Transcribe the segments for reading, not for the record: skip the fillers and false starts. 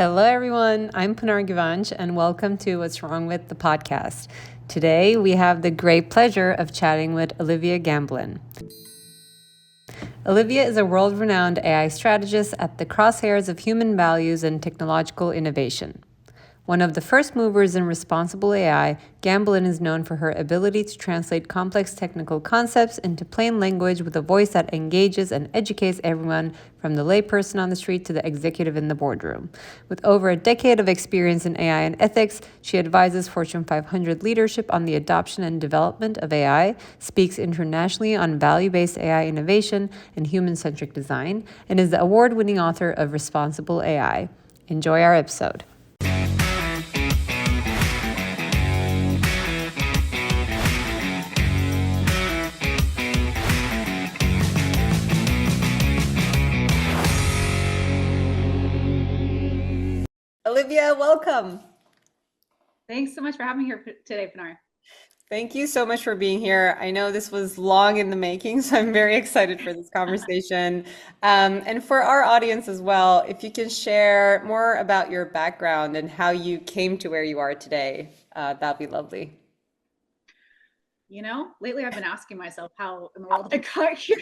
Hello, everyone. I'm Punar Givanch, and welcome to What's Wrong with the podcast. Today, we have the great pleasure of chatting with Olivia Gambelin. Olivia is a world-renowned AI strategist at the crosshairs of human values and technological innovation. One of the first movers in responsible AI, Gambelin is known for her ability to translate complex technical concepts into plain language with a voice that engages and educates everyone from the layperson on the street to the executive in the boardroom. With over a decade of experience in AI and ethics, she advises Fortune 500 leadership on the adoption and development of AI, speaks internationally on value-based AI innovation and human-centric design, and is the award-winning author of Responsible AI. Enjoy our episode. Olivia, welcome. Thanks so much for having me here today, Pinar. Thank you so much for being here. I know this was long in the making, so I'm very excited for this conversation. And for our audience as well, if you can share more about your background and how you came to where you are today, that'd be lovely. You know, lately I've been asking myself how in the world I got here.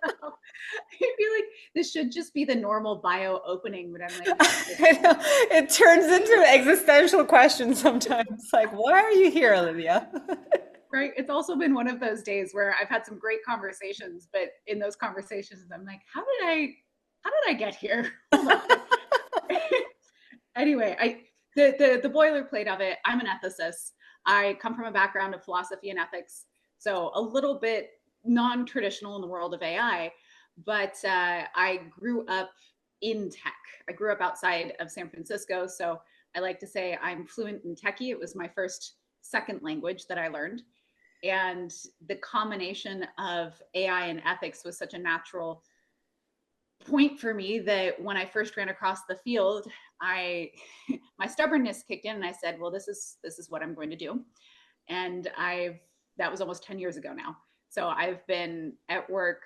So I feel like this should just be the normal bio opening, but I'm like, I know, it turns into an existential question sometimes. Like, why are you here, Olivia? right. It's also been one of those days where I've had some great conversations, but in those conversations, I'm like, how did I get here? Anyway, the boilerplate of it, I'm an ethicist. I come from a background of philosophy and ethics, so a little bit non-traditional in the world of AI, but I grew up in tech. I grew up outside of San Francisco, so I like to say I'm fluent in techie. It was my first second language that I learned. And the combination of AI and ethics was such a natural point for me that when I first ran across the field, I my stubbornness kicked in and I said, well, this is what I'm going to do. And that was almost 10 years ago now. So I've been at work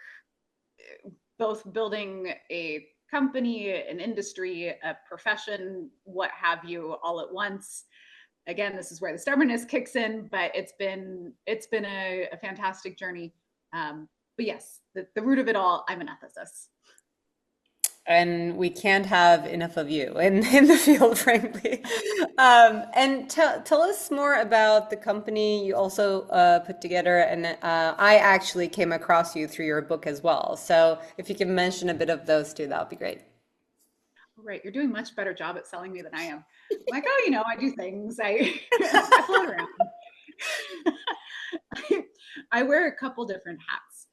both building a company, an industry, a profession, what have you, all at once. Again, this is where the stubbornness kicks in, but it's been a fantastic journey. But yes, the root of it all, I'm an ethicist. And we can't have enough of you in the field, frankly. And tell us more about the company you also put together. And I actually came across you through your book as well. So if you can mention a bit of those two, that would be great. Right, you're doing a much better job at selling me than I am. I'm like, oh, I do things. I float around. I wear a couple different hats.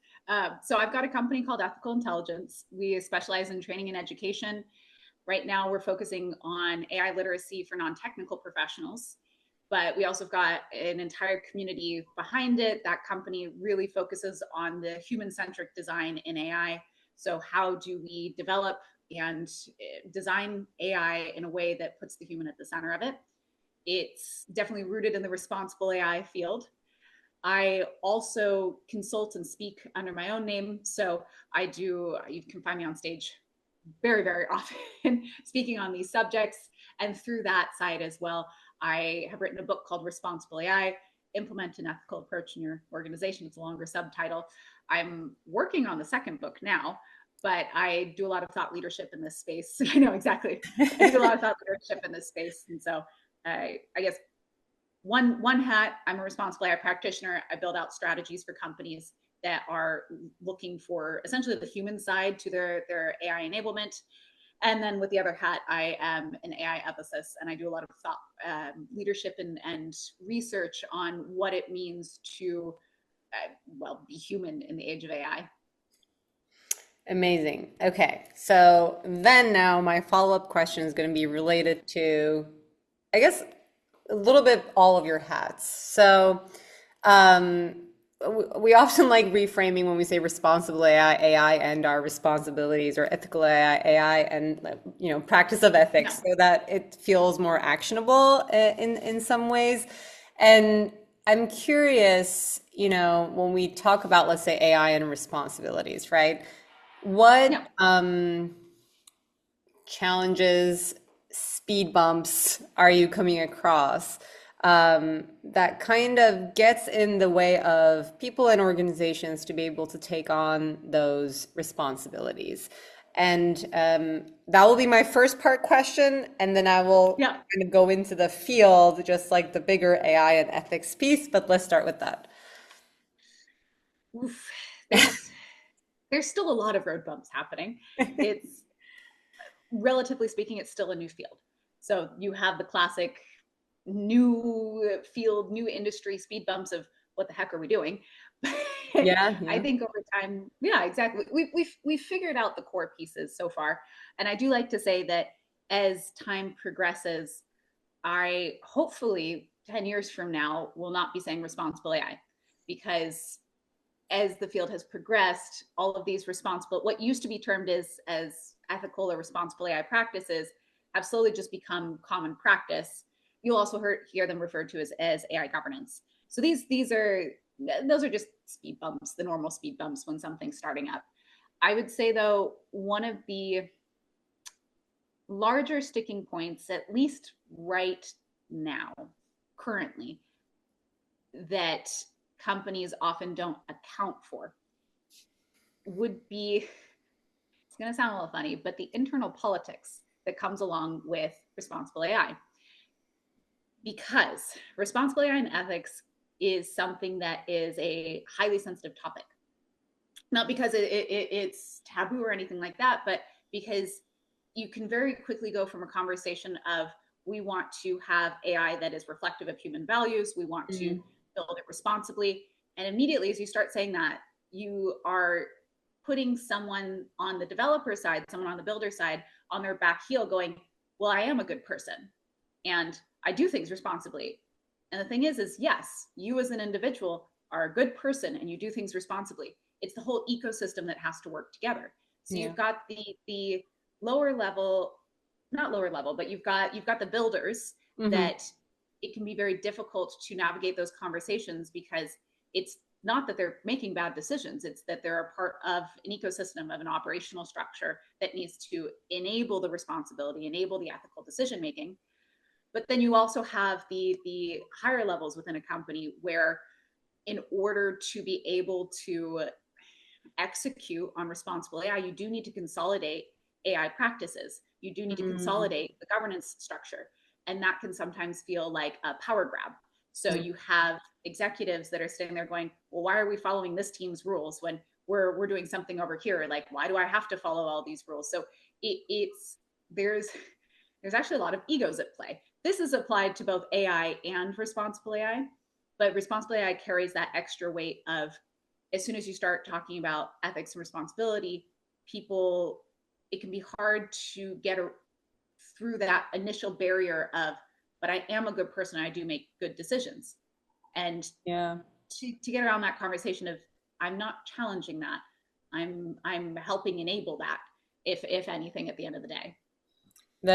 So I've got a company called Ethical Intelligence. We specialize in training and education. Right now, we're focusing on AI literacy for non-technical professionals, but we also have got an entire community behind it. That company really focuses on the human-centric design in AI. So how do we develop and design AI in a way that puts the human at the center of it? It's definitely rooted in the responsible AI field. I also consult and speak under my own name. So you can find me on stage very, very often speaking on these subjects. And through that side as well, I have written a book called Responsible AI, Implement an Ethical Approach in Your Organization. It's a longer subtitle. I'm working on the second book now, but I do a lot of thought leadership in this space. I know exactly. I do a lot of thought leadership in this space. And so I guess one hat, I'm a responsible AI practitioner. I build out strategies for companies that are looking for essentially the human side to their AI enablement. And then with the other hat, I am an AI ethicist, and I do a lot of thought leadership and research on what it means to, be human in the age of AI. Amazing. Okay. So then now my follow-up question is going to be related to, I guess, a little bit all of your hats. So um, we often like reframing when we say responsible AI, AI and our responsibilities, or ethical AI, AI and practice of ethics, so that it feels more actionable in some ways. And I'm curious, when we talk about, let's say, AI and responsibilities, right? What challenges speed bumps are you coming across that kind of gets in the way of people and organizations to be able to take on those responsibilities? And that will be my first part question, and then I will Yeah. kind of go into the field, just like the bigger AI and ethics piece. But let's start with that. Oof. There's still a lot of road bumps happening. It's relatively speaking, it's still a new field. So you have the classic new field, new industry speed bumps of what the heck are we doing? Yeah, I yeah. think over time, yeah, exactly. We've figured out the core pieces so far, and I do like to say that as time progresses, I hopefully 10 years from now will not be saying responsible AI, because as the field has progressed, all of these responsible, what used to be termed as ethical or responsible AI practices, have slowly just become common practice. You'll also hear them referred to as AI governance. So those are just speed bumps, the normal speed bumps when something's starting up. I would say though, one of the larger sticking points, at least right now, currently, that companies often don't account for would be, it's going to sound a little funny, but the internal politics that comes along with responsible AI. Because responsible AI and ethics is something that is a highly sensitive topic. Not because it's taboo or anything like that, but because you can very quickly go from a conversation of, we want to have AI that is reflective of human values, we want to Mm, build it responsibly. And immediately, as you start saying that, you are putting someone on the developer side, someone on the builder side, on their back heel going, well, I am a good person and I do things responsibly. And the thing is yes, you as an individual are a good person and you do things responsibly. It's the whole ecosystem that has to work together. So yeah. you've got the lower level, not lower level, but you've got the builders Hmm. that it can be very difficult to navigate those conversations, because it's not that they're making bad decisions, it's that they're a part of an ecosystem, of an operational structure that needs to enable the responsibility, enable the ethical decision making. But then you also have the higher levels within a company where, in order to be able to execute on responsible AI, you do need to consolidate AI practices. You do need to Mm, consolidate the governance structure. And that can sometimes feel like a power grab. So yeah. you have executives that are sitting there going, well, why are we following this team's rules when we're doing something over here? Like, why do I have to follow all these rules? So it's there's actually a lot of egos at play. This is applied to both AI and responsible AI, but responsible AI carries that extra weight of, as soon as you start talking about ethics and responsibility, people, it can be hard to through that initial barrier of, but I am a good person, I do make good decisions. And Yeah. to get around that conversation of, I'm not challenging that, I'm helping enable that, if anything, at the end of the day.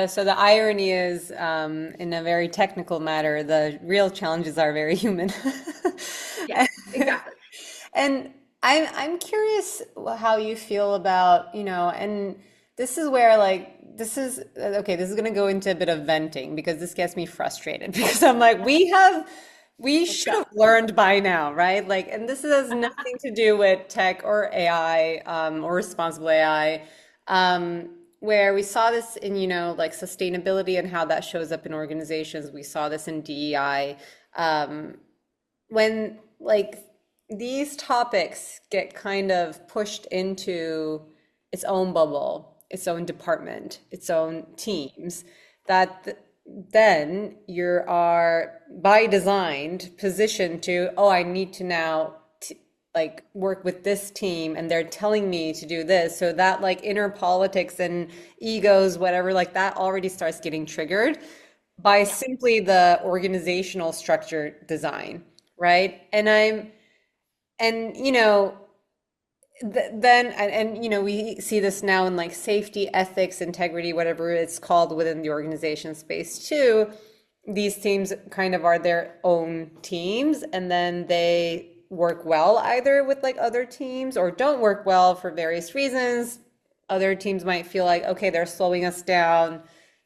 So the irony is, in a very technical matter, the real challenges are very human. Yes, exactly. And I'm curious how you feel about, and this is where like this is okay, this is gonna go into a bit of venting because this gets me frustrated because I'm like, we Let's should go. have learned by now, right? Like, and this has nothing to do with tech or AI, or responsible AI. Where we saw this in, like sustainability and how that shows up in organizations. We saw this in DEI. When like these topics get kind of pushed into its own bubble, its own department, its own teams, that then you are by design positioned to, oh, I need to now like work with this team and they're telling me to do this. So that like inner politics and egos, whatever, like that already starts getting triggered by Yeah. simply the organizational structure design, right? And then we see this now in like safety, ethics, integrity, whatever it's called within the organization space too. These teams kind of are their own teams, and then they work well either with like other teams or don't work well for various reasons. Other teams might feel like, okay, they're slowing us down.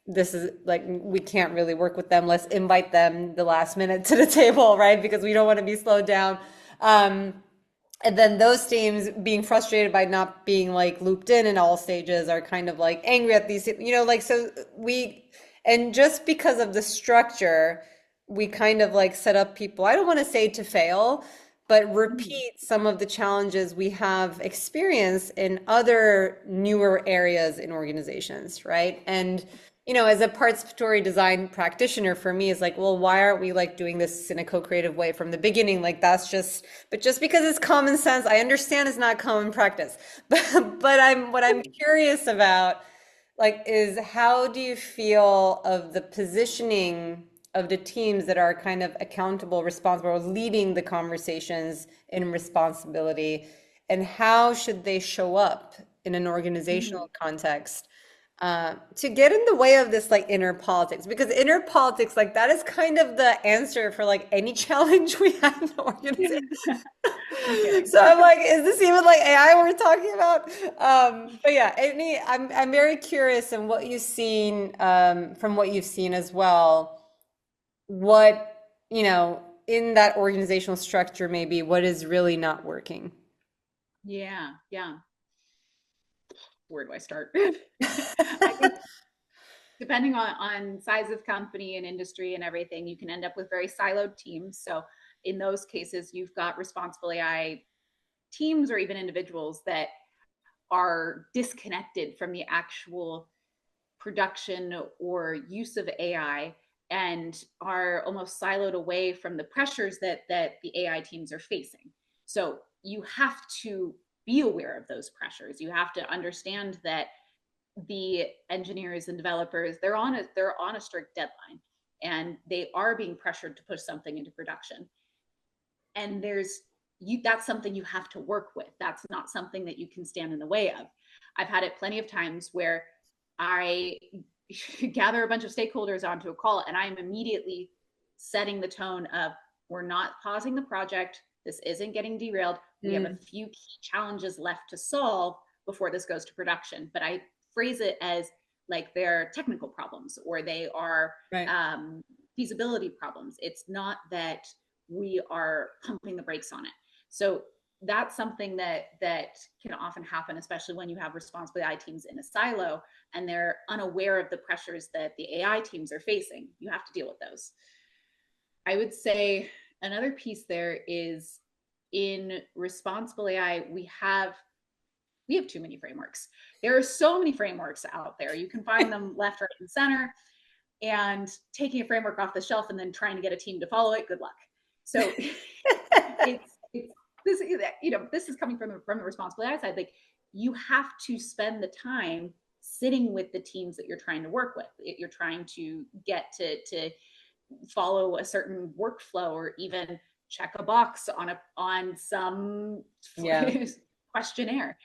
this is like we can't really work with them. Let's invite them the last minute to the table, right? Because we don't want to be slowed down. Um, and then those teams being frustrated by not being like looped in all stages are kind of like angry at these, like so we, and just because of the structure, we kind of like set up people, I don't want to say to fail, but Mhm. repeat some of the challenges we have experienced in other newer areas in organizations, right? And as a participatory design practitioner, for me, is like, well, why aren't we like doing this in a co-creative way from the beginning? Like that's just, but just because it's common sense, I understand it's not common practice. But what I'm curious about, like, is how do you feel of the positioning of the teams that are kind of accountable, responsible, leading the conversations in responsibility, and how should they show up in an Mhm. organizational context to get in the way of this like inner politics? Because inner politics, like that is kind of the answer for like any challenge we have in the organization. No kidding. So I'm like, is this even like AI we're talking about? But yeah, I'm very curious in what you've seen, from what you've seen as well. What, in that organizational structure, maybe what is really not working. Yeah, yeah. Where do I start? I think depending on size of company and industry and everything, you can end up with very siloed teams. So in those cases, you've got responsible AI teams or even individuals that are disconnected from the actual production or use of AI and are almost siloed away from the pressures that the AI teams are facing. So you have to be aware of those pressures. You have to understand that the engineers and developers, they're on a strict deadline and they are being pressured to push something into production. And that's something you have to work with. That's not something that you can stand in the way of. I've had it plenty of times where I gather a bunch of stakeholders onto a call and I'm immediately setting the tone of, we're not pausing the project. This isn't getting derailed. We have a Mm, few key challenges left to solve before this goes to production. But I phrase it as like they're technical problems or they are right. feasibility problems. It's not that we are pumping the brakes on it. So that's something that can often happen, especially when you have responsible AI teams in a silo and they're unaware of the pressures that the AI teams are facing. You have to deal with those. I would say another piece there is in responsible AI, we have too many frameworks. There are so many frameworks out there. You can find them left, right, and center. And taking a framework off the shelf and then trying to get a team to follow it, good luck. So it's this this is coming from the responsible AI side. Like you have to spend the time sitting with the teams that you're trying to work with. You're trying to get to follow a certain workflow or even check a box on some Yeah. questionnaire.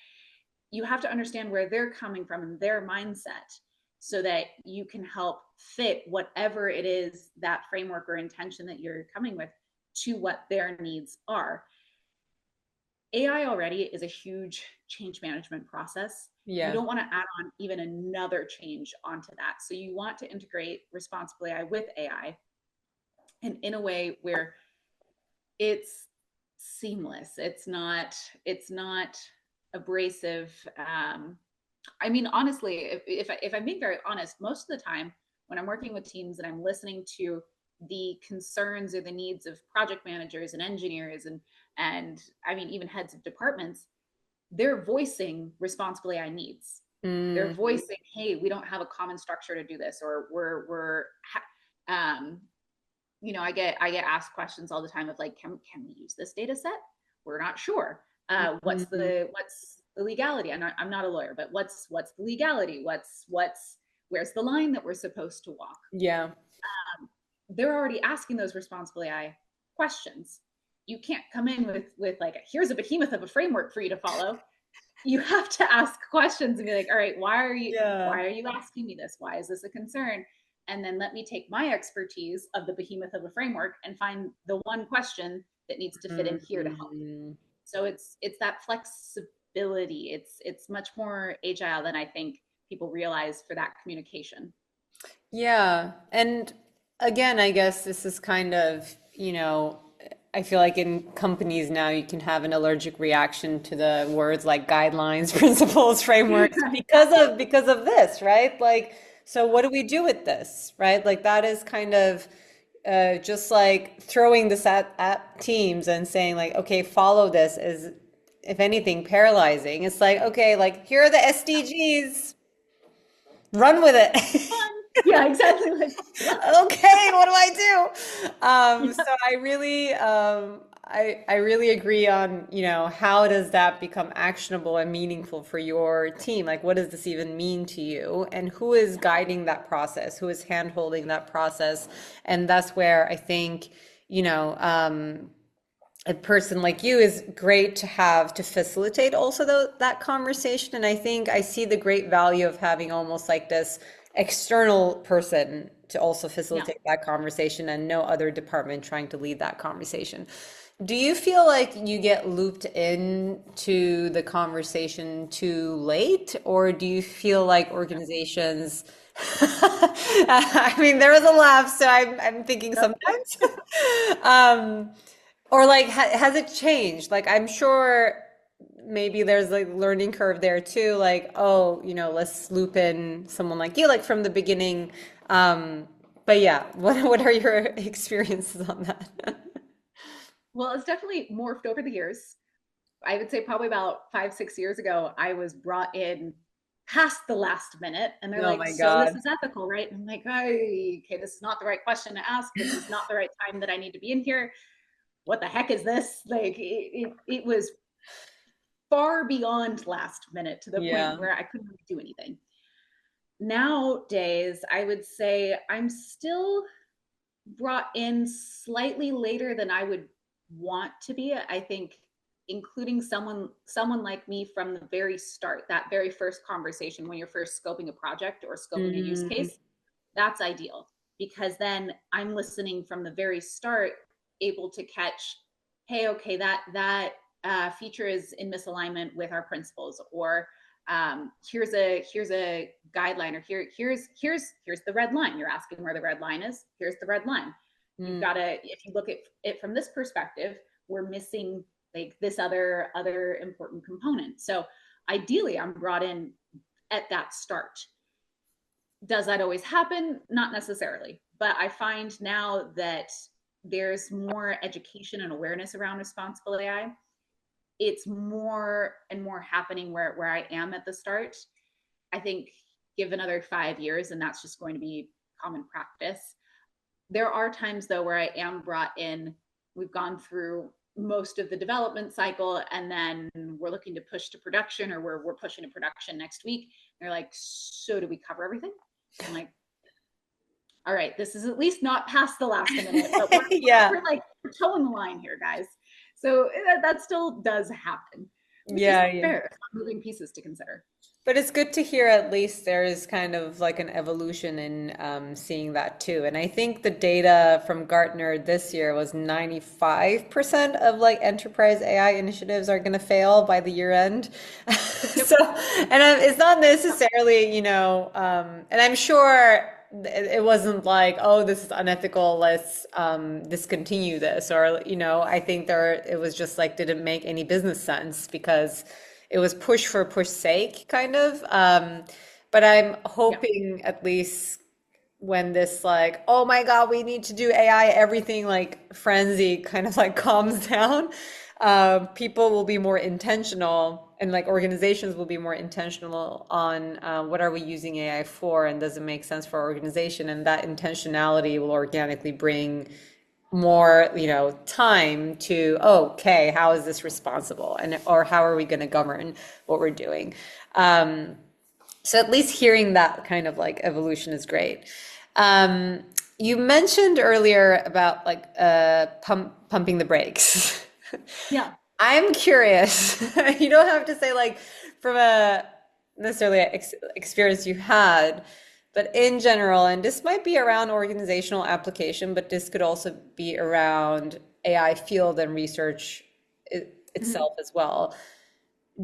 You have to understand where they're coming from and their mindset so that you can help fit whatever it is, that framework or intention that you're coming with, to what their needs are. AI already is a huge change management process. You Yeah. don't want to add on even another change onto that. So you want to integrate responsible AI with AI and in a way where it's seamless. It's not abrasive. I mean, honestly, if I'm being very honest, most of the time when I'm working with teams and I'm listening to the concerns or the needs of project managers and engineers and I mean even heads of departments, they're voicing responsible AI needs. They're Mm, voicing, hey, we don't have a common structure to do this, or we're um, I get asked questions all the time of like, can we use this data set? We're not sure. What's mm, the legality? I'm not a lawyer, but what's the legality? Where's the line that we're supposed to walk? yeah. They're already asking those responsible AI questions. You can't come in with like, here's a behemoth of a framework for you to follow. You have to ask questions and be like, all right, Yeah. why are you asking me this? Why is this a concern? And then let me take my expertise of the behemoth of a framework and find the one question that needs to fit in here to help. Mm. So it's that flexibility. It's much more agile than I think people realize for that communication. Yeah. And again, I guess this is kind of, I feel like in companies now you can have an allergic reaction to the words like guidelines, principles, frameworks Right. because of this, right? Like, so what do we do with this, right? Like that is kind of just like throwing this at teams and saying like, okay, follow this is, if anything, paralyzing. It's like, okay, like here are the SDGs, run with it. Fun. Yeah, exactly. Like, what? Okay, what do I do? So Yeah. I really agree on, how does that become actionable and meaningful for your team? Like, what does this even mean to you? And who is guiding that process? Who is hand-holding that process? And that's where I think, a person like you is great to have to facilitate also that conversation. And I think I see the great value of having almost like this external person to also Yeah. facilitate that conversation and no other department trying to lead that conversation. Do you feel like you get looped into the conversation too late, or do you feel like organizations I mean, there was a laugh, so I'm thinking Yep. sometimes. Um, or like, has it changed? Like, I'm sure maybe there's like learning curve there too. Like, oh, let's loop in someone like you, like from the beginning. But yeah, what are your experiences on that? Well, it's definitely morphed over the years. I would say probably about 5, 6 years ago, I was brought in past the last minute and they're Oh like, my so this God. is ethical, right? And I'm like, "Ay, okay, this is not the right question to ask. This is not the right time that I need to be in here. What the heck is this?" Like it was far beyond last minute to the point Yeah. where I couldn't really do anything. Nowadays, I would say I'm still brought in slightly later than I would want to be. I think including someone like me from the very start, that very first conversation when you're first scoping a project or scoping a use Mm, case, that's ideal because then I'm listening from the very start, able to catch, hey, okay, that feature is in misalignment with our principles, or here's a guideline, or here's the red line. You're asking where the red line is. Here's the red line. You've mm, got to, if you look at it from this perspective, we're missing like this other important component. So ideally, I'm brought in at that start. Does that always happen? Not necessarily, but I find now that there's more education and awareness around responsible AI. It's more and more happening where I am at the start. I think give another 5 years and that's just going to be common practice. There are times though where I am brought in, we've gone through most of the development cycle and then we're looking to push to production, or we're pushing to production next week. They're like, so do we cover everything? I'm like, all right, this is at least not past the last minute, but we're, yeah. we're like we're towing the line here, guys. So that still does happen, which is Yeah, yeah. fair. It's not moving pieces to consider. But it's good to hear at least there is kind of like an evolution in seeing that too. And I think the data from Gartner this year was 95% of like enterprise AI initiatives are going to fail by the year end. Yep. So, and it's not necessarily, and I'm sure it wasn't like, oh, this is unethical, let's discontinue this. Or, I think it was just like, didn't make any business sense because it was push for push sake, kind of. But I'm Yeah. hoping at least when this like, oh my God, we need to do AI everything like frenzy kind of like calms down, people will be more intentional and like organizations will be more intentional on what are we using AI for and does it make sense for our organization, and that intentionality will organically bring more, time to, okay, how is this responsible, and or how are we going to govern what we're doing. So at least hearing that kind of like evolution is great. um, you mentioned earlier about like pumping the brakes. Yeah. I'm curious. You don't have to say like from a necessarily experience you had, but in general, and this might be around organizational application, but this could also be around AI field and research Mhm. itself as well.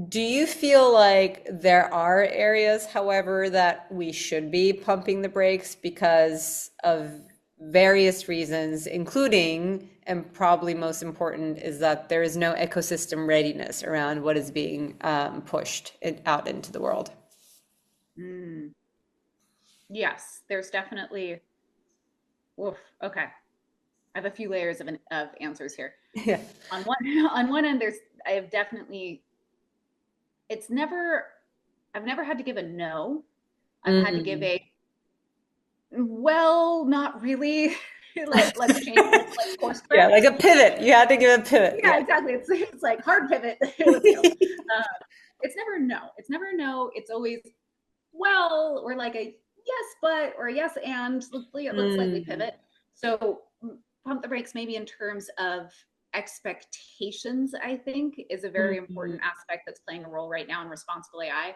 Do you feel like there are areas, however, that we should be pumping the brakes because of various reasons, including, and probably most important, is that there is no ecosystem readiness around what is being pushed out into the world? Mm, yes, there's definitely, oof, okay. I have a few layers of answers here. Yeah. On one on one end, I have definitely it's never I've never had to give a no. I've had to give Mm. a well, not really. Let's change. Let's course Yeah, correct. like a pivot. You had to give a pivot. Yeah, Yeah. exactly. It's like hard pivot. Let's go. Uh, it's never no. It's never no. It's always well, or like a yes, but or a yes, and let's slightly Mm. pivot. So pump the brakes maybe in terms of expectations, I think, is a very Mhm. important aspect that's playing a role right now in responsible AI,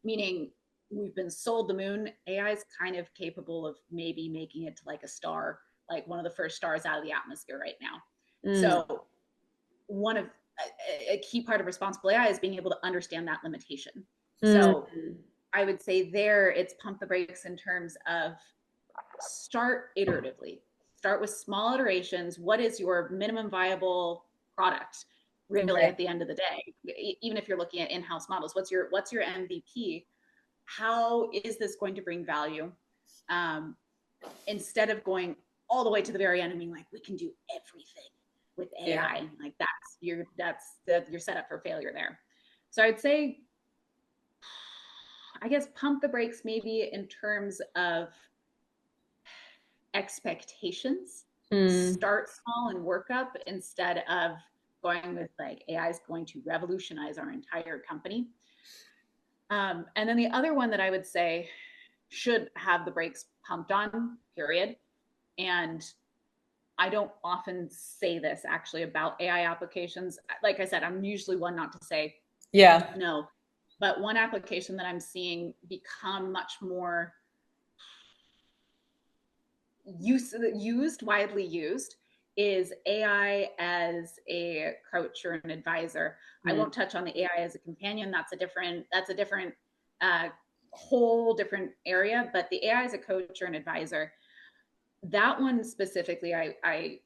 meaning we've been sold the moon. AI is kind of capable of maybe making it to like a star, like one of the first stars out of the atmosphere right now. Mm. So one of a key part of responsible AI is being able to understand that limitation. So Mm. I would say there it's pump the brakes in terms of start iteratively. Start with small iterations. What is your minimum viable product really Right. at the end of the day? Even if you're looking at in-house models, what's your MVP? How is this going to bring value? Um, Instead of going all the way to the very end and being like, we can do everything with Yeah. AI, like you're set up for failure there. So I'd say, I guess, pump the brakes maybe in terms of expectations. Mm. Start small and work up instead of going with like AI is going to revolutionize our entire company. And then the other one that I would say should have the brakes pumped on, period. And I don't often say this actually about AI applications. Like I said, I'm usually one not to say Yeah. no. But one application that I'm seeing become much more widely used, is AI as a coach or an advisor. I Mm. won't touch on the AI as a companion. That's a different uh, whole different area. But the AI as a coach or an advisor, that one specifically, I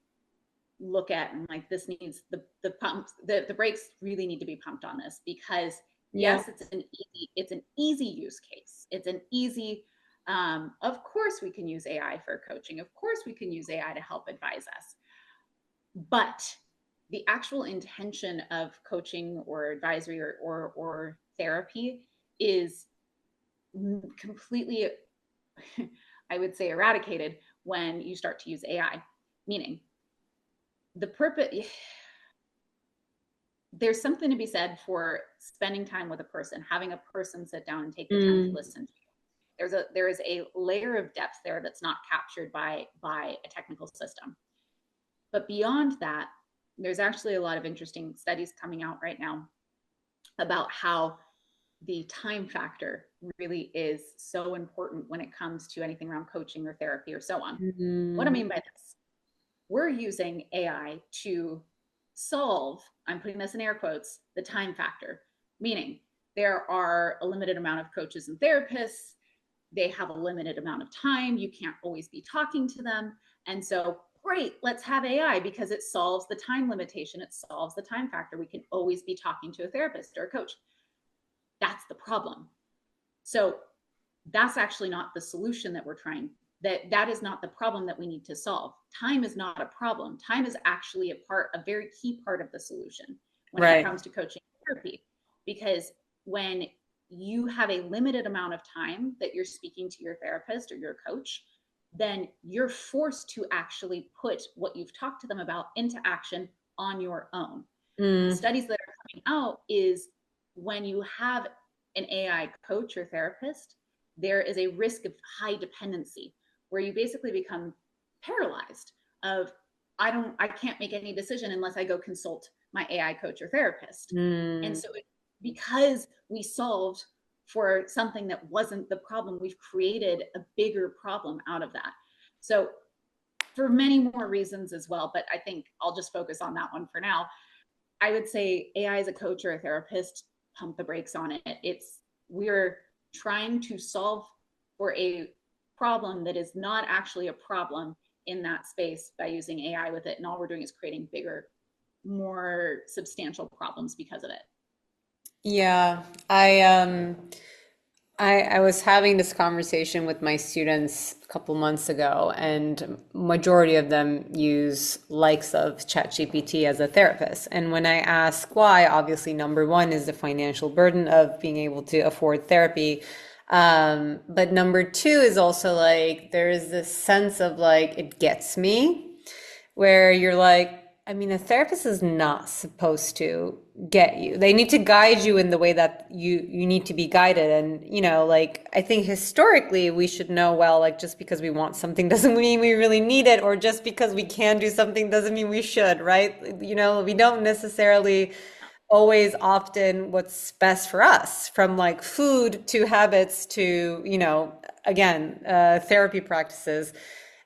look at and like this needs the pumps the brakes really need to be pumped on this, because Yeah. yes, it's an easy use case. It's an easy of course we can use AI for coaching. Of course we can use AI to help advise us. But the actual intention of coaching or advisory or therapy is completely I would say eradicated when you start to use AI. Meaning the purpose there's something to be said for spending time with a person, having a person sit down and take the time to Mm. listen to you. There is a layer of depth there that's not captured by a technical system. But beyond that, there's actually a lot of interesting studies coming out right now about how the time factor really is so important when it comes to anything around coaching or therapy or so on. What I Mm. mean by this, we're using AI to solve, I'm putting this in air quotes, the time factor, meaning there are a limited amount of coaches and therapists. They have a limited amount of time. You can't always be talking to them. And so, great, let's have AI because it solves the time limitation. It solves the time factor. We can always be talking to a therapist or a coach. That's the problem. So, that's actually not the solution that we're trying, that is not the problem that we need to solve. Time is not a problem. Time is actually a very key part of the solution when it Right. comes to coaching therapy, because when you have a limited amount of time that you're speaking to your therapist or your coach, then you're forced to actually put what you've talked to them about into action on your own. Mm. Studies that are coming out is when you have an AI coach or therapist, there is a risk of high dependency where you basically become paralyzed of I can't make any decision unless I go consult my AI coach or therapist. And Mm. so because we solved for something that wasn't the problem, we've created a bigger problem out of that. So for many more reasons as well, but I think I'll just focus on that one for now. I would say AI as a coach or a therapist pump the brakes on it. It's we're trying to solve for a problem that is not actually a problem in that space by using AI with it. And all we're doing is creating bigger, more substantial problems because of it. Yeah, I was having this conversation with my students a couple months ago, and majority of them use likes of ChatGPT as a therapist. And when I ask why, obviously number one is the financial burden of being able to afford therapy. But number two is also like there is this sense of like it gets me, where you're like, I mean, a therapist is not supposed to get you. They need to guide you in the way that you need to be guided. And, like I think historically we should know, well, like just because we want something doesn't mean we really need it, or just because we can do something doesn't mean we should, right? We don't necessarily always opt in what's best for us, from like food to habits to, again, therapy practices.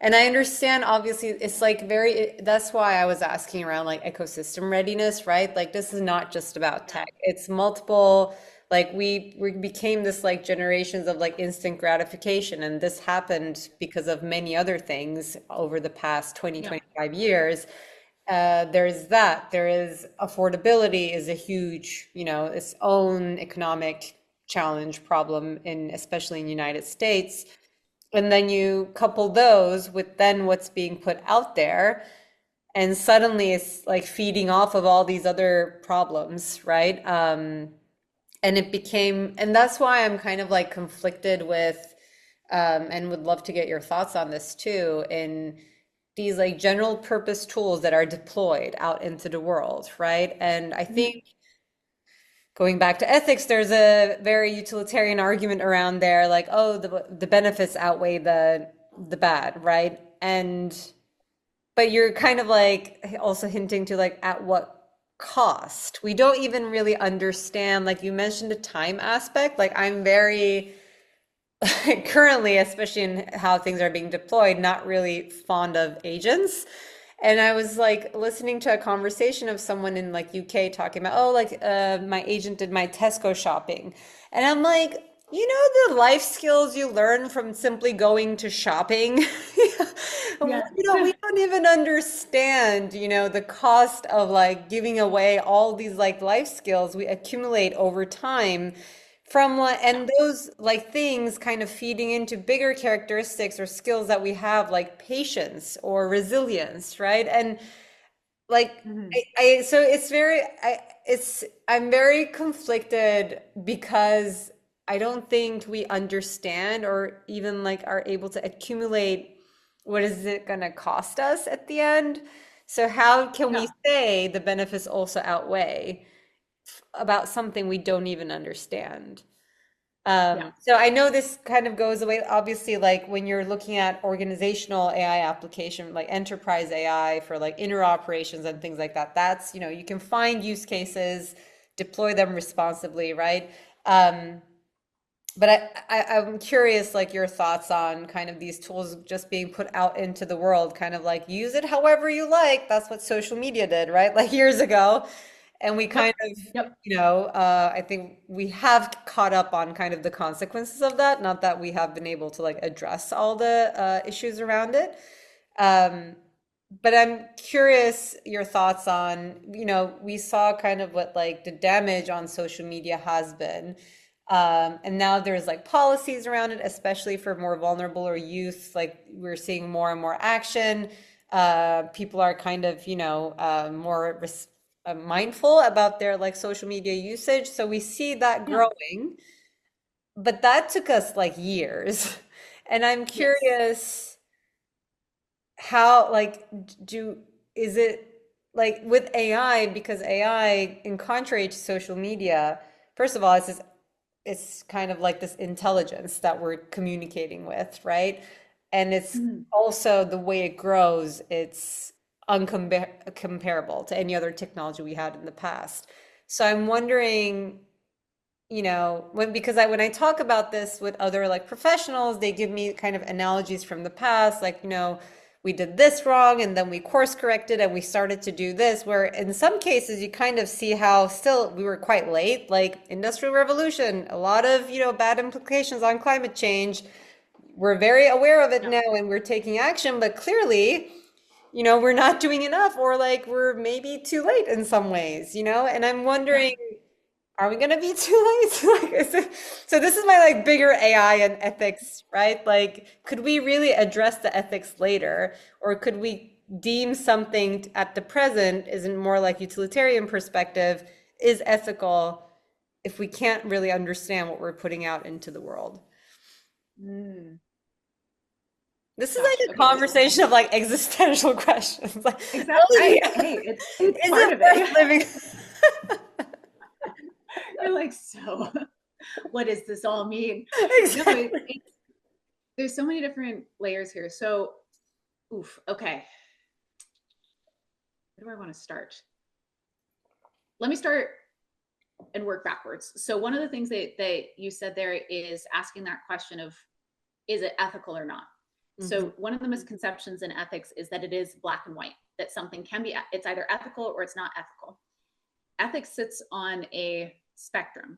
And I understand, obviously, it's like that's why I was asking around like ecosystem readiness, right? Like, this is not just about Yeah. tech, it's multiple. Like, we became this like generations of like instant gratification. And this happened because of many other things over the past 20, Yeah. 25 years. There's that. There is affordability is a huge, its own economic challenge problem especially in the United States. And then you couple those with then what's being put out there, and suddenly it's like feeding off of all these other problems, right? And that's why I'm kind of like conflicted with, and would love to get your thoughts on this too, in these like general purpose tools that are deployed out into the world, right? And I Mhm. think going back to ethics, there's a very utilitarian argument around there, like, oh, the benefits outweigh the bad, right? And but you're kind of like also hinting to like at what cost? We don't even really understand, like you mentioned the time aspect. Like I'm very currently, especially in how things are being deployed, not really fond of agents. And I was like listening to a conversation of someone in like UK talking about, oh, like my agent did my Tesco shopping. And I'm like, the life skills you learn from simply going to shopping. Yeah. We don't even understand, the cost of like giving away all these like life skills we accumulate over time from like, Yeah. and those like things kind of feeding into bigger characteristics or skills that we have, like patience or resilience, right? And like Mhm. so I'm very conflicted because I don't think we understand or even like are able to accumulate what is it going to cost us at the end. So how can we Yeah. say the benefits also outweigh about something we don't even understand? Yeah. So I know this kind of goes away, obviously, like when you're looking at organizational AI application, like enterprise AI for like inner operations and things like that, that's, you can find use cases, deploy them responsibly, right? Um, but I'm curious, like your thoughts on kind of these tools just being put out into the world, kind of like use it however you like. That's what social media did, right? Like years ago. And we kind Yep. of, Yep. I think we have caught up on kind of the consequences of that. Not that we have been able to like address all the issues around it. Um, but I'm curious your thoughts on, we saw kind of what like the damage on social media has been. And now there's like policies around it, especially for more vulnerable or youth. Like we're seeing more and more action. People are kind of, more mindful about their like social media usage. So we see that Yeah. growing, but that took us like years. And I'm Yes. curious how like do is it like with AI, because AI, in contrary to social media, first of all, it's kind of like this intelligence that we're communicating with, right? And it's Mhm. also the way it grows, it's uncomparable to any other technology we had in the past. So I'm wondering, when I talk about this with other like professionals, they give me kind of analogies from the past, like, we did this wrong and then we course corrected and we started to do this, where in some cases you kind of see how still we were quite late, like industrial revolution, a lot of, bad implications on climate change. We're very aware of it Yeah. now and we're taking action, but clearly, we're not doing enough, or like we're maybe too late in some ways, and I'm Yeah. wondering, are we gonna be too late? Like, so this is my like bigger AI and ethics, right? Like, could we really address the ethics later, or could we deem something at the present isn't more like utilitarian perspective is ethical if we can't really understand what we're putting out into the world? Mm, This is gosh. like a Okay. This is conversation of like existential questions. Like, exactly. Olivia, Hey, it's is part it of it. worth Yeah. living? You're like, so what does this all mean? No, Exactly. there's so many different layers here. So, oof. Okay. Where do I want to start? Let me start and work backwards. So one of the things that you said there is asking that question of, is it ethical or not? Mhm. So one of the misconceptions in ethics is that it is black and white, that something can be, it's either ethical or it's not ethical. Ethics sits on a spectrum,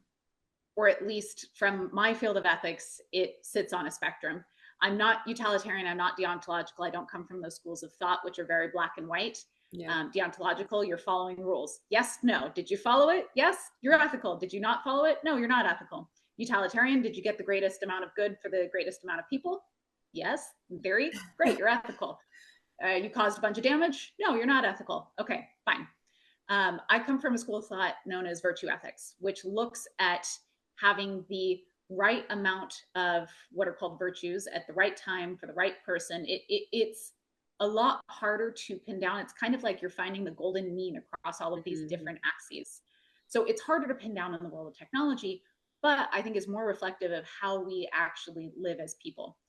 or at least from my field of ethics, it sits on a spectrum. I'm not utilitarian, I'm not deontological, I don't come from those schools of thought, which are very black and white. Yeah. Deontological, you're following rules. Yes, no. Did you follow it? Yes, you're ethical. Did you not follow it? No, you're not ethical. Utilitarian, did you get the greatest amount of good for the greatest amount of people? Yes, very great. You're ethical. You caused a bunch of damage? No, you're not ethical. Okay, fine. I come from a school of thought known as virtue ethics, which looks at having the right amount of what are called virtues at the right time for the right person. It's a lot harder to pin down. It's kind of like you're finding the golden mean across all of these Mhm. different axes. So it's harder to pin down in the world of technology, but I think is more reflective of how we actually live as people.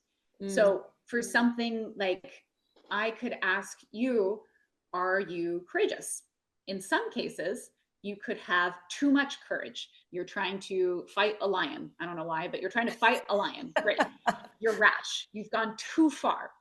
Mm. So for something like, I could ask you, are you courageous? In some cases, you could have too much courage. You're trying to fight a lion. I don't know why, but you're trying to fight a lion. Great. You're rash. You've gone too far.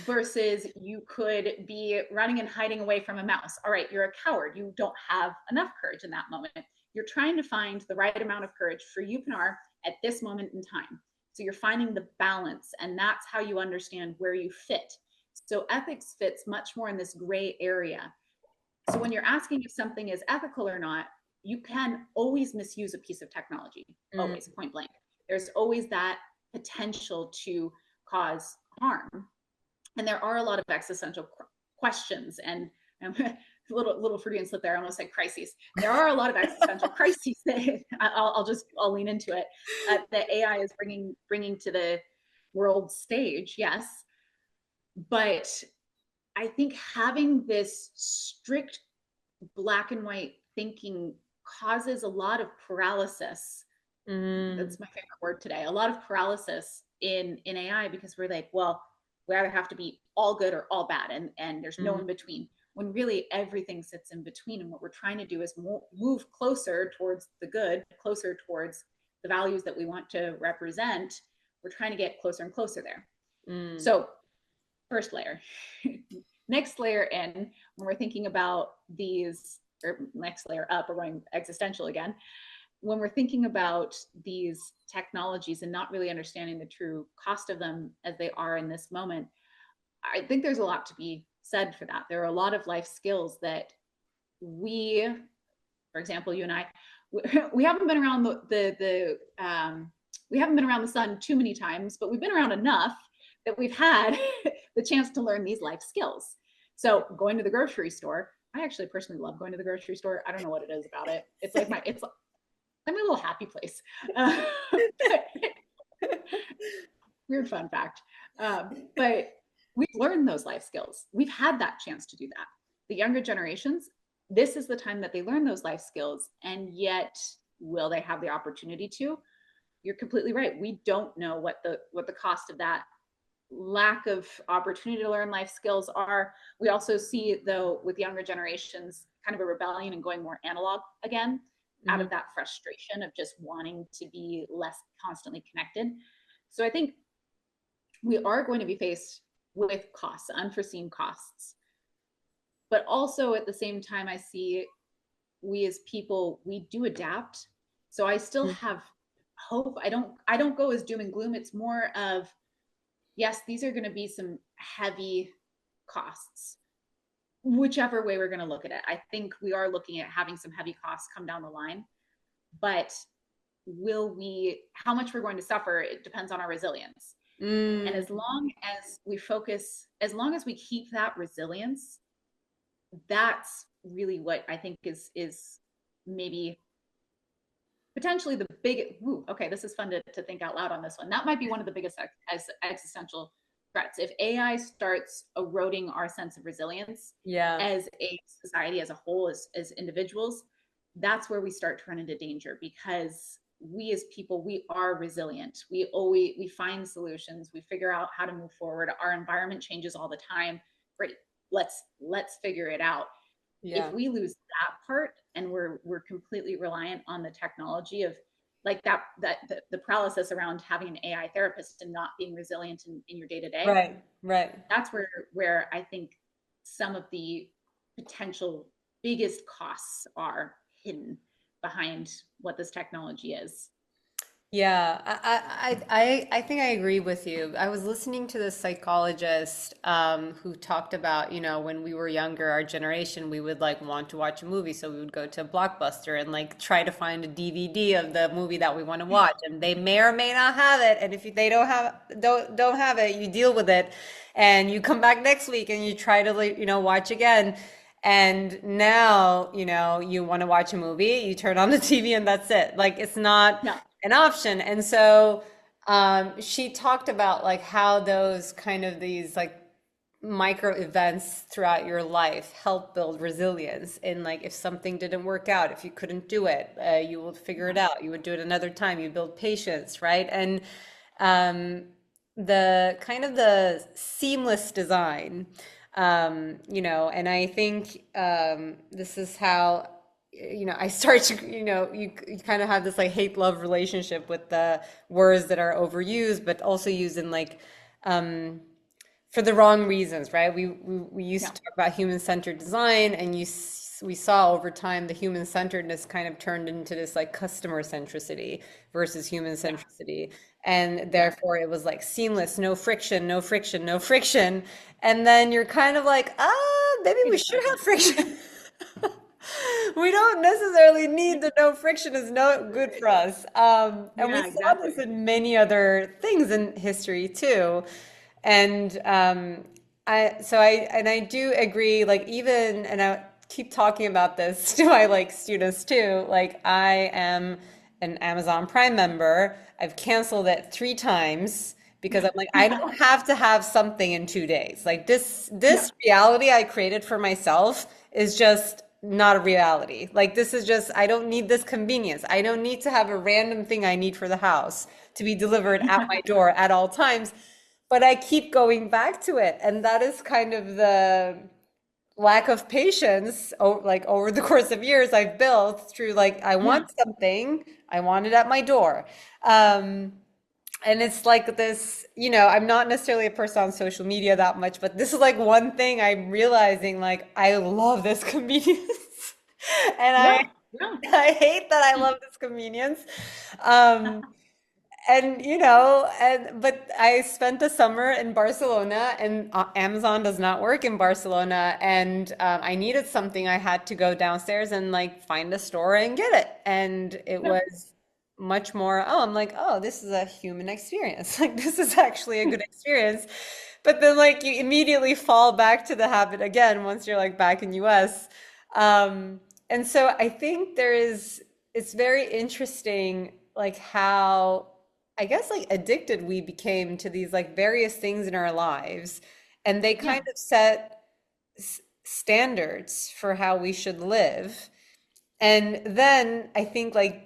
Versus you could be running and hiding away from a mouse. All right, you're a coward. You don't have enough courage in that moment. You're trying to find the right amount of courage for you, Pinar, at this moment in time. So you're finding the balance, and that's how you understand where you fit. So ethics fits much more in this gray area. So when you're asking if something is ethical or not, you can always misuse a piece of technology, Mm. always, point blank. There's always that potential to cause harm. And there are a lot of existential questions and little Freudian slip there. I almost said crises. There are a lot of existential crises that I'll lean into it, that AI is bringing to the world stage. Yes, but I think having this strict black and white thinking causes a lot of paralysis. Mm. That's my favorite word today. A lot of paralysis in AI, because we're like, well, we either have to be all good or all bad, and there's no Mm. in between. When really everything sits in between, and what we're trying to do is move closer towards the good, closer towards the values that we want to represent. We're trying to get closer and closer there. Mm. So, first layer. Next layer in, when we're thinking about these, or next layer up, we're going existential again. When we're thinking about these technologies and not really understanding the true cost of them as they are in this moment, I think there's a lot to be said for that. There are a lot of life skills that we, for example, you and I, we haven't been around we haven't been around the sun too many times, but we've been around enough that we've had the chance to learn these life skills. So going to the grocery store, I actually personally love going to the grocery store. I don't know what it is about it. It's like it's like my little happy place. Weird fun fact. But we've learned those life skills. We've had that chance to do that. The younger generations, this is the time that they learn those life skills, and yet will they have the opportunity to? You're completely right. We don't know what the cost of that lack of opportunity to learn life skills are. We also see, though, with younger generations, kind of a rebellion and going more analog again, out Mm. of that frustration of just wanting to be less constantly connected. So I think we are going to be faced with costs, unforeseen costs. But also at the same time, I see we as people, we do adapt. So I still have hope. I don't go as doom and gloom. It's more of, yes, these are going to be some heavy costs, whichever way we're going to look at it. I think we are looking at having some heavy costs come down the line, but how much we're going to suffer, it depends on our resilience. And Mm. as long as we focus, as long as we keep that resilience, that's really what I think is maybe potentially the big, okay, this is fun to think out loud on this one. That might be one of the biggest existential threats. If AI starts eroding our sense of resilience Yeah. as a society as a whole, as individuals, that's where we start to run into danger, because we as people, we are resilient. We find solutions, we figure out how to move forward. Our environment changes all the time. Great, let's figure it out. Yeah. If we lose that part and we're completely reliant on the technology of like the paralysis around having an AI therapist and not being resilient in your day to day, Right. Right. that's where I think some of the potential biggest costs are hidden behind what this technology is. Yeah, I think I agree with you. I was listening to this psychologist who talked about, when we were younger, our generation, we would like want to watch a movie, so we would go to a Blockbuster and like try to find a DVD of the movie that we want to watch, and they may or may not have it. And if they don't have it, you deal with it, and you come back next week and you try to like, watch again. And now, you want to watch a movie, you turn on the TV and that's it. Like it's not No. an option. And so she talked about like how those kind of these like micro events throughout your life help build resilience. And like if something didn't work out, if you couldn't do it, you would figure it out. You would do it another time. You build patience, right? And um, the kind of the seamless design, and I think this is how I start to, you kind of have this like hate love relationship with the words that are overused, but also used in like for the wrong reasons, right? We used Yeah. to talk about human-centered design, and we saw over time the human-centeredness kind of turned into this like customer centricity versus human Yeah. centricity. And Yeah. therefore it was like seamless, no friction, no friction, no friction. And then you're kind of like, maybe We we just should started. have friction. We don't necessarily need the no friction is no good for us. And we Yeah, saw this exactly. in many other things in history too. And I do agree, like even, and I keep talking about this to my like students too, like I am an Amazon Prime member. I've canceled it 3 times because I'm like, I don't have to have something in 2 days. Like No. this reality I created for myself is just not a reality. Like this is just, I don't need this convenience. I don't need to have a random thing I need for the house to be delivered at my door at all times. But I keep going back to it. And that is kind of the lack of patience, like over the course of years I've built through like, I Yeah. want something, I want it at my door. And it's like this, I'm not necessarily a person on social media that much, but this is like one thing I'm realizing, like, I love this convenience. And Yeah. Yeah. I hate that I love this convenience. Um, but I spent the summer in Barcelona, and Amazon does not work in Barcelona. And I needed something. I had to go downstairs and like find a store and get it. And it Yeah. was much more, I'm like, oh, this is a human experience. Like, this is actually a good experience. But then, like, you immediately fall back to the habit again once you're like back in US. And so I think it's very interesting, like, how I guess like addicted we became to these like various things in our lives, and they kind Yeah. of set standards for how we should live. And then I think like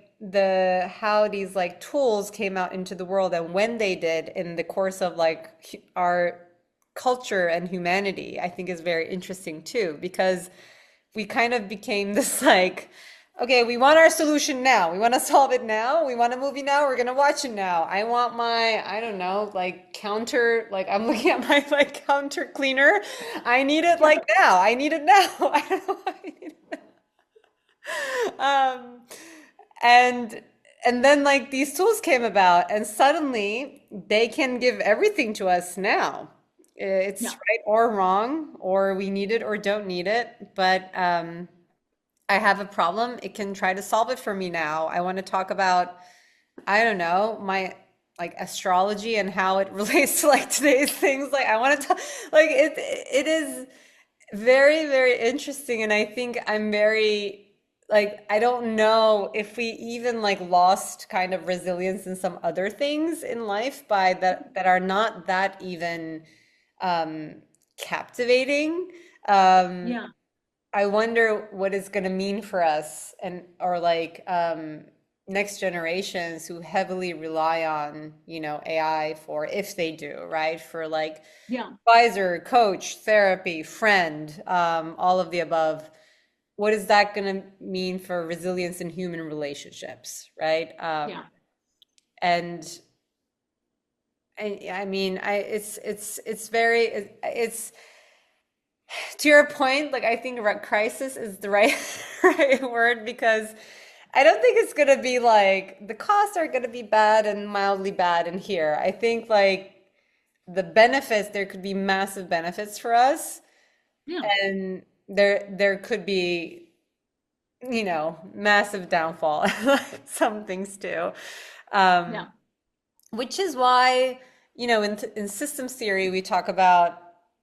how these like tools came out into the world and when they did in the course of like our culture and humanity, I think is very interesting too, because we kind of became this like Okay, we want our solution now. We want to solve it now. We want a movie now. We're gonna watch it now. I want my, I don't know, like counter, like I'm looking at my like counter cleaner. I need it like now. I need it now. I don't know why I need it. Um, and and then like these tools came about and suddenly they can give everything to us now. It's Yeah. right or wrong, or we need it or don't need it, but I have a problem, it can try to solve it for me now. I want to talk about, I don't know, my like astrology and how it relates to like today's things. Like I want to talk, like it is very, very interesting. And I think I'm very like I don't know if we even like lost kind of resilience in some other things in life by that are not that even um captivating. Um Yeah. I wonder what it's going to mean for us and or like next generations who heavily rely on, you know, AI for if they do, right? For like Yeah. advisor, coach, therapy, friend, all of the above. What is that going to mean for resilience in human relationships, right? Yeah. And I mean, it's very it's to your point, like I think crisis is the right right word because I don't think it's gonna be like the costs are gonna be bad and mildly bad in here. I think like the benefits, there could be massive benefits for us, Yeah. and there could be, you know, massive downfall, some things too. Yeah. Um, which is why, you know, in systems theory, we talk about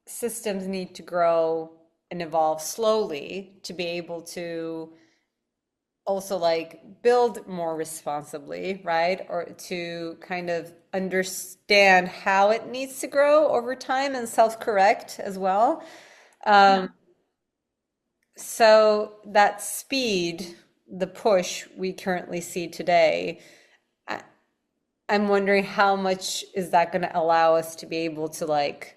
systems need to grow and evolve slowly to be able to also like build more responsibly, right? Or to kind of understand how it needs to grow over time and self-correct as well. Yeah. So that speed, the push we currently see today, I, I'm wondering how much is that going to allow us to be able to like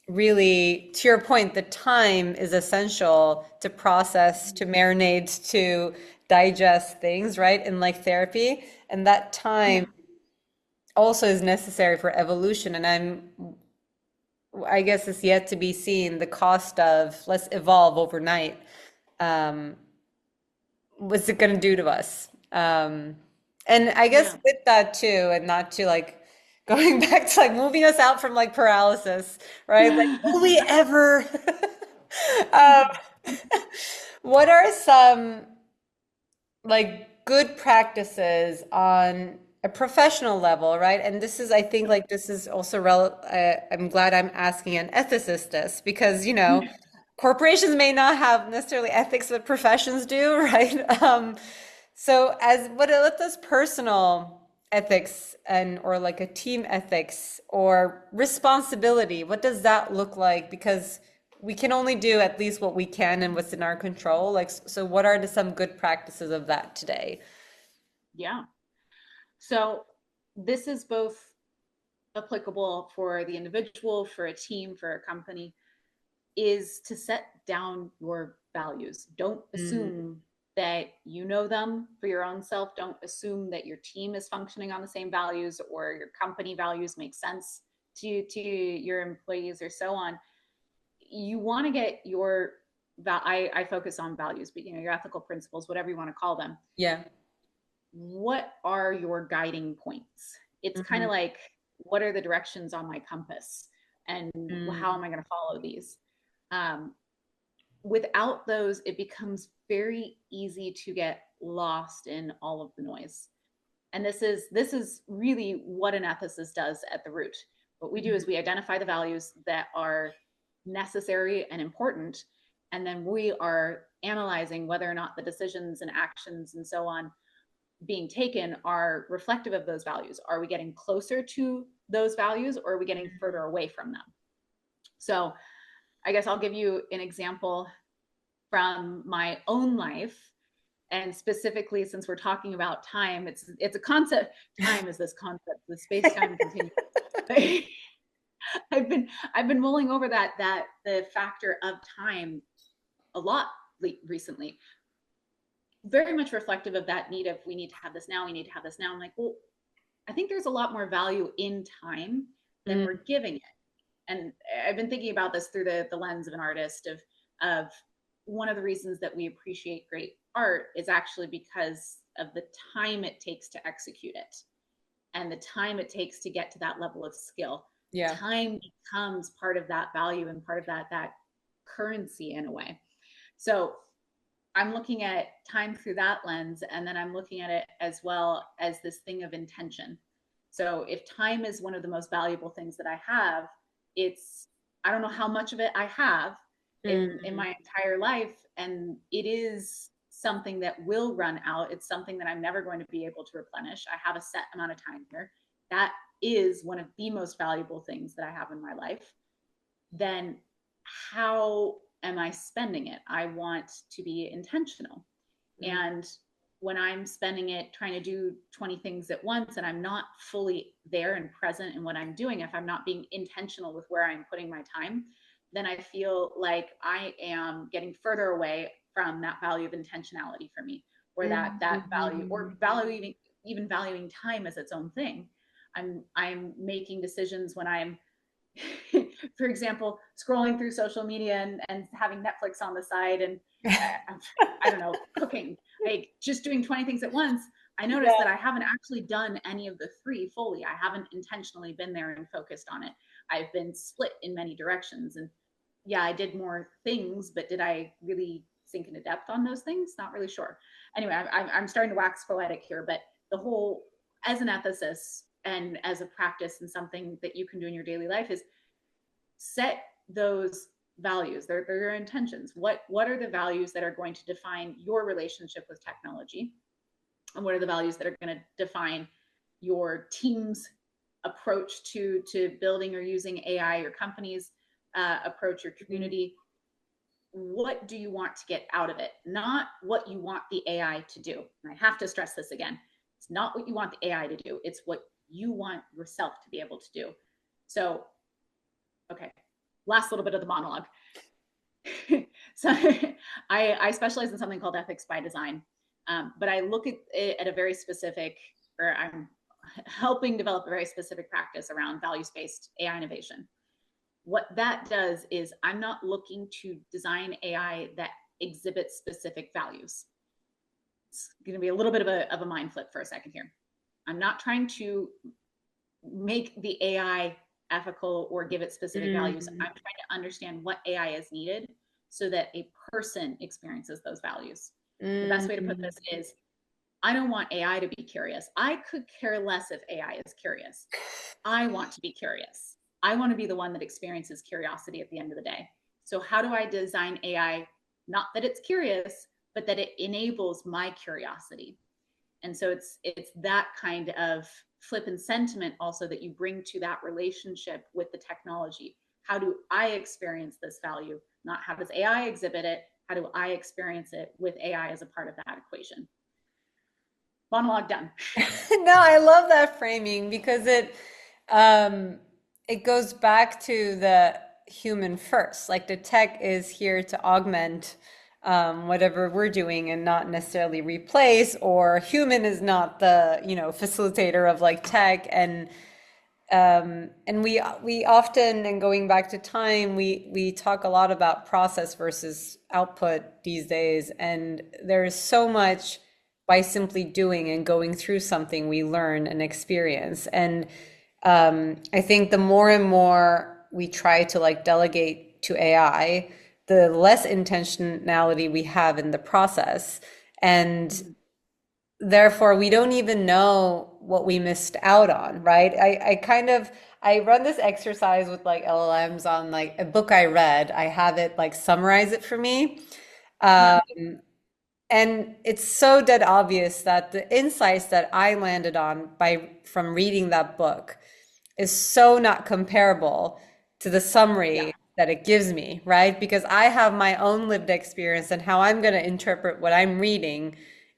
really, to your point, the time is essential to process, to marinate, to digest things, right? In like therapy. And that Yeah. time also is necessary for evolution. And I guess it's yet to be seen the cost of let's evolve overnight. Um, what's it going to do to us? And I guess Yeah. with that too, and not to like going back to like moving us out from like paralysis, right? Like, will we ever? um, what are some like good practices on a professional level, right? And this is, I think, like this is also I'm glad I'm asking an ethicist this because, you know, corporations may not have necessarily ethics, but professions do, right? So as what does personal ethics and or like a team ethics or responsibility, what does that look like? Because we can only do at least what we can and what's in our control. Like, so what are some good practices of that today? Yeah. So this is both applicable for the individual, for a team, for a company, is to set down your values. Don't Mm, assume that you know them for your own self. Don't assume that your team is functioning on the same values or your company values make sense to your employees or so on. You want to get your I focus on values, but you know, your ethical principles, whatever you want to call them. yeah. What are your guiding points? It's kind Hmm. of like, what are the directions on my compass and how Mm, am I going to follow these? Um, Without those, it becomes very easy to get lost in all of the noise. And this is really what an ethicist does at the root. What we do is we identify the values that are necessary and important, and then we are analyzing whether or not the decisions and actions and so on being taken are reflective of those values. Are we getting closer to those values or are we getting further away from them? So I guess I'll give you an example from my own life, and specifically since we're talking about time, it's a concept. Time is this concept, the space-time continuum. I've been mulling over that the factor of time a lot recently. very much reflective of that need of, we need to have this now, we need to have this now. I'm like, well, I think there's a lot more value in time than we're giving it. And I've been thinking about this through the lens of an artist, of one of the reasons that we appreciate great art is actually because of the time it takes to execute it and the time it takes to get to that level of skill. Yeah. Time becomes part of that value and part of that currency in a way. So I'm looking at time through that lens, and then I'm looking at it as well as this thing of intention. So if time is one of the most valuable things that I have, it's, I don't know how much of it I have in my entire life, and it is something that will run out. It's something that I'm never going to be able to replenish. I have a set amount of time here. That is one of the most valuable things that I have in my life. Then how am I spending it? I want to be intentional. And when I'm spending it trying to do 20 things at once and I'm not fully there and present in what I'm doing, if I'm not being intentional with where I'm putting my time, then I feel like I am getting further away from that value of intentionality for me, or that value, or value, even valuing time as its own thing. I'm making decisions when I'm for example, scrolling through social media and having Netflix on the side and I don't know, cooking, like just doing 20 things at once. I noticed that I haven't actually done any of the three fully. I haven't intentionally been there and focused on it. I've been split in many directions. And yeah, I did more things, but did I really sink into depth on those things? Not really sure. Anyway, I'm starting to wax poetic here, but the whole, as an ethicist and as a practice and something that you can do in your daily life, is set those values. They're your intentions. What are the values that are going to define your relationship with technology? And what are the values that are going to define your team's approach to building or using AI, your company's approach, your community? What do you want to get out of it? Not what you want the AI to do. And I have to stress this again. It's not what you want the AI to do. It's what you want yourself to be able to do. So, okay, last little bit of the monologue. So I specialize in something called ethics by design, but I look at it at a very specific, or I'm helping develop a very specific practice around values-based AI innovation. What that does is I'm not looking to design AI that exhibits specific values. It's going to be a little bit of a mind flip for a second here. I'm not trying to make the AI ethical or give it specific values. I'm trying to understand what AI is needed so that a person experiences those values. The best way to put this is, I don't want AI to be curious. I could care less if AI is curious. I want to be curious. I want to be the one that experiences curiosity at the end of the day. So how do I design AI, not that it's curious, but that it enables my curiosity? And so it's that kind of flip in sentiment also that you bring to that relationship with the technology. How do I experience this value? Not how does AI exhibit it? How do I experience it with AI as a part of that equation? Monologue done. No, I love that framing because it goes back to the human first. Like the tech is here to augment whatever we're doing and not necessarily replace, or human is not the, facilitator of like tech. And we often, and going back to time, we talk a lot about process versus output these days, and there's so much by simply doing and going through something we learn and experience. And I think the more and more we try to like delegate to AI, the less intentionality we have in the process. And therefore we don't even know what we missed out on, right? I run this exercise with like LLMs on like a book I read. I have it like summarize it for me. Yeah. And it's so dead obvious that the insights that I landed on from reading that book is so not comparable to the Yeah. summary that it gives me, right? Because I have my own lived experience, and how I'm going to interpret what I'm reading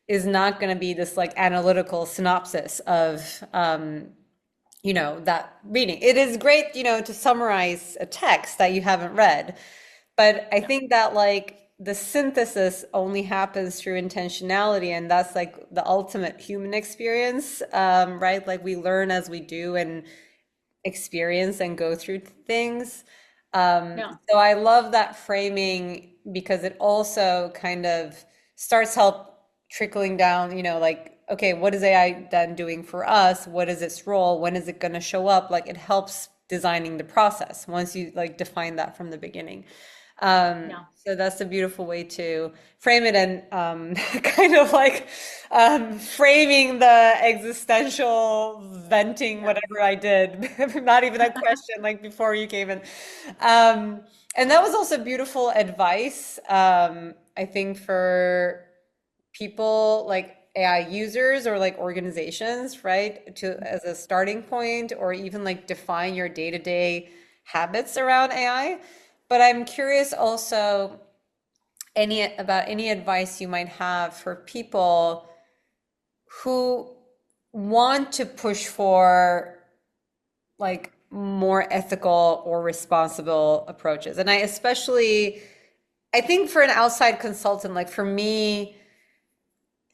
is not going to be this like analytical synopsis of that reading. It is great, to summarize a text that you haven't read, but I think that like the synthesis only happens through intentionality, and that's like the ultimate human experience, right? Like we learn as we do and experience and go through things. No, So I love that framing because it also kind of starts help trickling down, like, okay, what is AI then doing for us? What is its role? When is it going to show up? Like it helps designing the process once you like define that from the beginning. no. So that's a beautiful way to frame it and kind of like framing the existential venting, Yeah. whatever I did, not even a question like before you came in. Um, and that was also beautiful advice, I think, for people like AI users or like organizations, right? To as a starting point, or even like define your day-to-day habits around AI. But I'm curious also any advice you might have for people who want to push for like more ethical or responsible approaches. And I think for an outside consultant, like for me,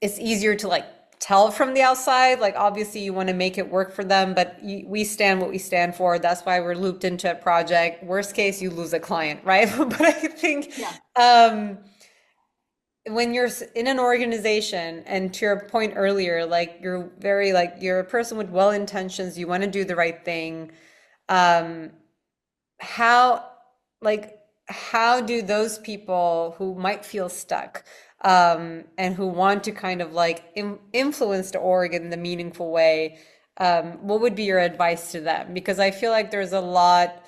it's easier to like tell from the outside. Like obviously you want to make it work for them, but we stand what we stand for. That's why we're looped into a project. Worst case, you lose a client, right? But I think Yeah. um, when you're in an organization, and to your point earlier, like you're a person with well intentions, you want to do the right thing. Um, how like how do those people who might feel stuck and who want to kind of like influence the org in the meaningful way, what would be your advice to them? Because I feel like there's a lot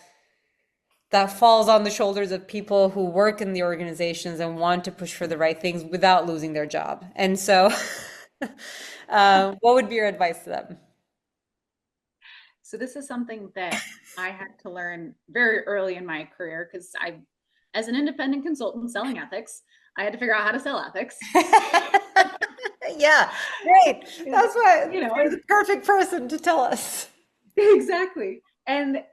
that falls on the shoulders of people who work in the organizations and want to push for the right things without losing their job. And so what would be your advice to them? So this is something that I had to learn very early in my career because as an independent consultant selling ethics, I had to figure out how to sell ethics. Yeah, great. And, That's why you know, you're the perfect person to tell us. exactly. And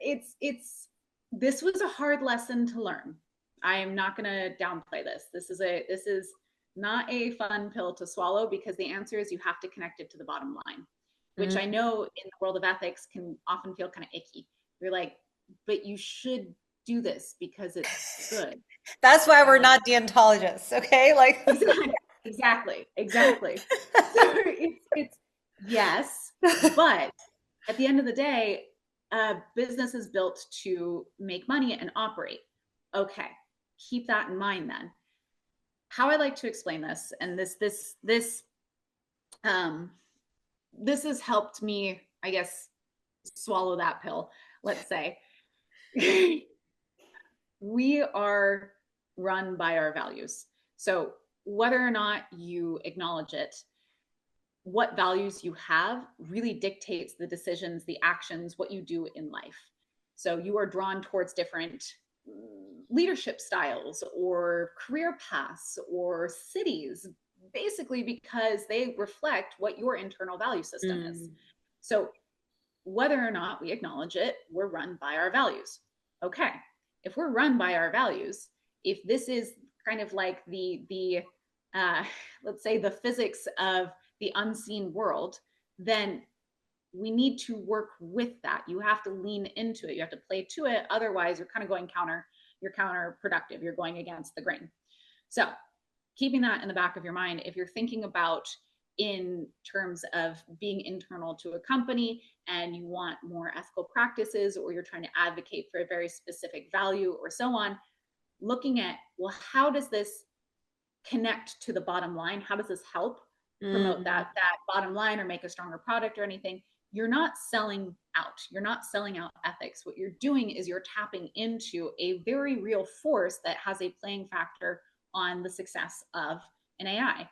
this was a hard lesson to learn. I am not going to downplay this. This is not a fun pill to swallow because the answer is you have to connect it to the bottom line, which I Mm. know in the world of ethics can often feel kind of icky. You're like, but you should do this because it's good. That's why we're Um, not deontologists, okay? Like, exactly. So it's yes, but at the end of the day, business is built to make money and operate. Okay, keep that in mind then. How I like to explain this, and um, this has helped me, I guess, swallow that pill. Let's say we are run by our values. So whether or not you acknowledge it, what values you have really dictates the decisions, the actions, what you do in life. So you are drawn towards different leadership styles or career paths or cities, basically because they reflect what your internal value system is. mm, So whether or not we acknowledge it, we're run by our values. Okay, if we're run by our values, if this is kind of like the let's say the physics of the unseen world, then we need to work with that. You have to lean into it. You have to play to it. Otherwise, you're kind of going you're counterproductive. You're going against the grain. So keeping that in the back of your mind, if you're thinking about in terms of being internal to a company and you want more ethical practices or you're trying to advocate for a very specific value or so on, looking at, well, how does this connect to the bottom line? How does this help promote mm, that bottom line or make a stronger product or anything? You're not selling out. You're not selling out ethics. What you're doing is you're tapping into a very real force that has a playing factor on the success of an AI.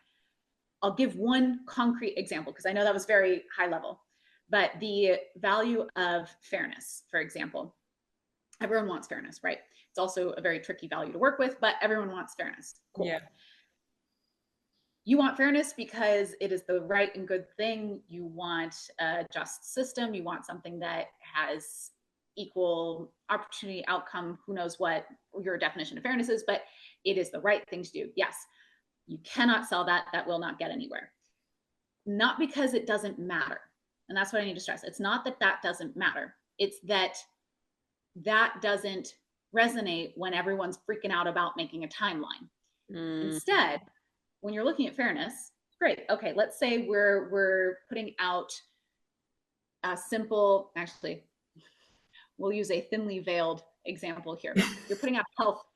I'll give one concrete example because I know that was very high level, but the value of fairness, for example, everyone wants fairness, right? It's also a very tricky value to work with, but everyone wants fairness. Cool. yeah. You want fairness because it is the right and good thing. You want a just system. You want something that has equal opportunity, outcome, who knows what your definition of fairness is, but it is the right thing to do. Yes, you cannot sell that. That will not get anywhere. Not because it doesn't matter. And that's what I need to stress. It's not that that doesn't matter. It's that that doesn't resonate when everyone's freaking out about making a timeline. Instead, when you're looking at fairness, great. Okay, let's say we're putting out a simple, actually, we'll use a thinly veiled example here. You're putting out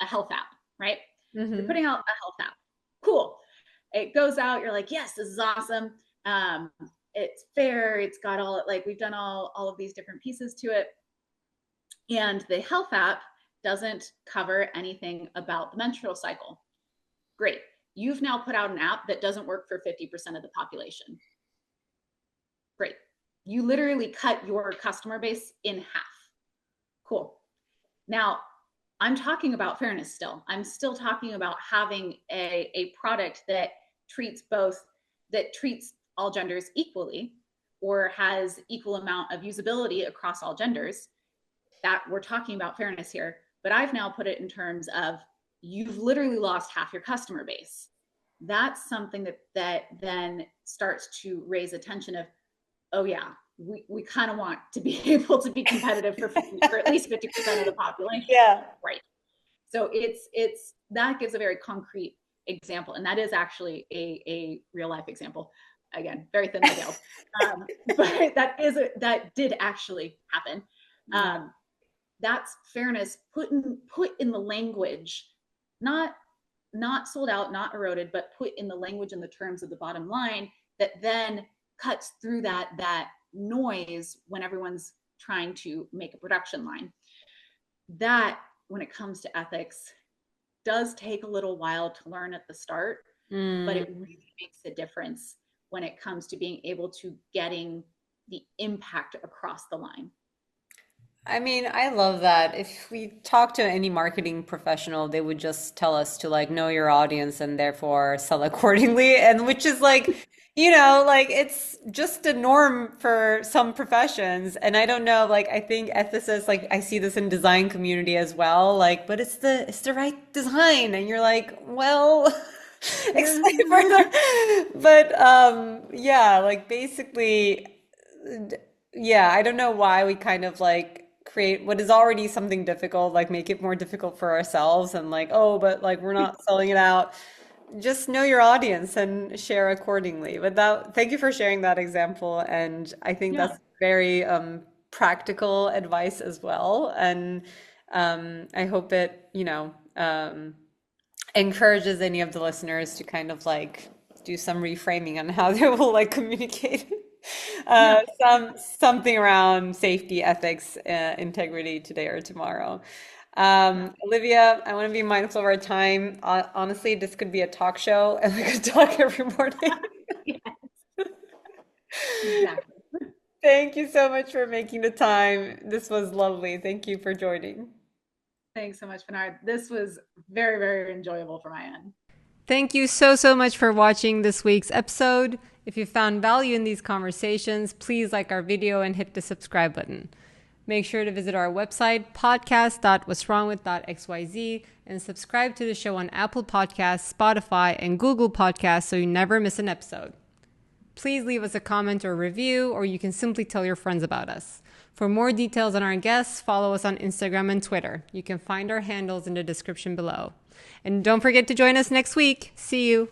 a health app, right? You're putting out a health app. Cool. It goes out, you're like, yes, this is awesome. It's fair. It's got all, like, we've done all of these different pieces to it. And the health app doesn't cover anything about the menstrual cycle. Great. You've now put out an app that doesn't work for 50% of the population. Great. You literally cut your customer base in half. Cool. Now, I'm talking about fairness still. I'm still talking about having a product that treats all genders equally, or has equal amount of usability across all genders. That we're talking about fairness here. But I've now put it in terms of, you've literally lost half your customer base. That's something that then starts to raise attention of, oh yeah, we kind of want to be able to be competitive for at least 50% of the population. Yeah. Right. So it's that gives a very concrete example. And that is actually a real life example. Again, very thin veiled. But that did actually happen. That's fairness put in the language, not sold out, not eroded, but put in the language and the terms of the bottom line that then cuts through that noise when everyone's trying to make a production line. That, when it comes to ethics, does take a little while to learn at the start, but it really makes a difference when it comes to being able to getting the impact across the line. I mean, I love that. If we talk to any marketing professional, they would just tell us to like know your audience and therefore sell accordingly. And which is like, like it's just a norm for some professions. And I don't know, like I think ethicists, like I see this in design community as well, like, but it's the right design. And you're like, well, explain further. But yeah, like basically, yeah, I don't know why we kind of like create what is already something difficult, like make it more difficult for ourselves and like, oh, but like we're not selling it out. Just know your audience and share accordingly. But thank you for sharing that example. And I think Yeah. that's very practical advice as well. And I hope it, encourages any of the listeners to kind of like do some reframing on how they will like communicate something around safety, ethics, integrity today or tomorrow. Olivia, I want to be mindful of our time. Honestly, this could be a talk show and we could talk every morning. Yes, exactly. Thank you so much for making the time. This was lovely. Thank you for joining. Thanks so much, Bernard. This was very, very enjoyable for my end. Thank you so much for watching this week's episode. If you found value in these conversations, please like our video and hit the subscribe button. Make sure to visit our website, podcast.what'swrongwith.xyz, and subscribe to the show on Apple Podcasts, Spotify, and Google Podcasts so you never miss an episode. Please leave us a comment or review, or you can simply tell your friends about us. For more details on our guests, follow us on Instagram and Twitter. You can find our handles in the description below. And don't forget to join us next week. See you.